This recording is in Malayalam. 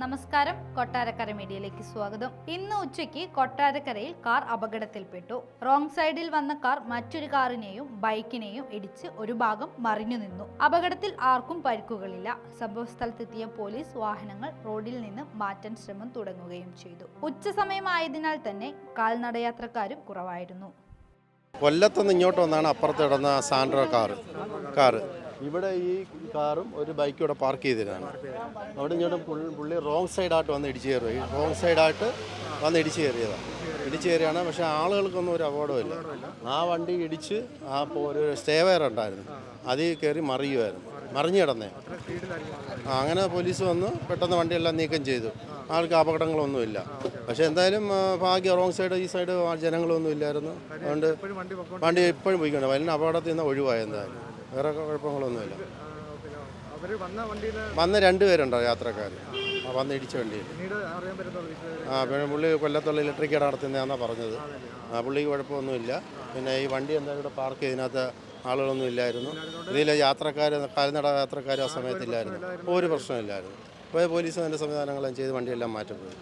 നമസ്കാരം, കൊട്ടാരക്കര മീഡിയയിലേക്ക് സ്വാഗതം. ഇന്ന് ഉച്ചയ്ക്ക് കൊട്ടാരക്കരയിൽ കാർ അപകടത്തിൽപ്പെട്ടു. റോങ് സൈഡിൽ വന്ന കാർ മറ്റൊരു കാറിനെയും ബൈക്കിനെയും ഇടിച്ച് ഒരു ഭാഗം മറിഞ്ഞു നിന്നു. അപകടത്തിൽ ആർക്കും പരിക്കുകളില്ല. സംഭവസ്ഥലത്തെത്തിയ പോലീസ് വാഹനങ്ങൾ റോഡിൽ നിന്ന് മാറ്റാൻ ശ്രമം തുടങ്ങുകയും ചെയ്തു. ഉച്ച സമയമായതിനാൽ തന്നെ കാൽനടയാത്രക്കാരും കുറവായിരുന്നു. കൊല്ലത്തുനിന്ന് ഇങ്ങോട്ട് വന്നാണ് അപ്പുറത്ത് കിടന്ന സാൻഡ്രോ കാറ് ഇവിടെ ഈ കാറും ഒരു ബൈക്കും ഇവിടെ പാർക്ക് ചെയ്തിരുന്നതാണ്. അവിടെ ഇങ്ങോട്ട് പുള്ളി റോങ് സൈഡായിട്ട് വന്ന് ഇടിച്ചു കയറുക. റോങ് സൈഡായിട്ട് വന്ന് ഇടിച്ചു കയറിയതാണ്. ഇടിച്ചു കയറിയാണ്. പക്ഷേ ആളുകൾക്കൊന്നും ഒരു അപകടമില്ല. ആ വണ്ടി ഇടിച്ച് ഒരു സ്റ്റേ വയർ ഉണ്ടായിരുന്നു, അതിൽ കയറി മറിഞ്ഞു കിടന്നേ. അങ്ങനെ പോലീസ് വന്ന് പെട്ടെന്ന് വണ്ടിയെല്ലാം നീക്കം ചെയ്തു. ആൾക്ക് അപകടങ്ങളൊന്നുമില്ല. പക്ഷേ എന്തായാലും ഭാഗ്യം റോങ് സൈഡ് ഈ സൈഡ് ജനങ്ങളൊന്നും ഇല്ലായിരുന്നു. അതുകൊണ്ട് വണ്ടി ഇപ്പോഴും പോയിക്കൊണ്ട് വലിയ അപകടത്തിൽ നിന്ന് ഒഴിവായി. എന്തായാലും വേറെ കുഴപ്പങ്ങളൊന്നുമില്ല. വന്ന് 2 പേരുണ്ടോ യാത്രക്കാർ വന്ന് ഇടിച്ച വണ്ടിയിൽ. പിന്നെ പുള്ളി കൊല്ലത്തുള്ള ഇലക്ട്രിക് കട നടത്തുന്നതാണെന്നാണ് പറഞ്ഞത്. പുള്ളിക്ക് കുഴപ്പമൊന്നുമില്ല. പിന്നെ ഈ വണ്ടി എന്തായാലും ഇവിടെ പാർക്ക് ചെയ്തതിനകത്ത് ആളുകളൊന്നും ഇല്ലായിരുന്നു. ഇതിലെ കാൽനട യാത്രക്കാർ ആ സമയത്തില്ലായിരുന്നു. ഒരു പ്രശ്നമില്ലായിരുന്നു. പോലീസ് അതിൻ്റെ സംവിധാനങ്ങളെല്ലാം ചെയ്ത് വണ്ടിയെല്ലാം മാറ്റിപ്പോയി.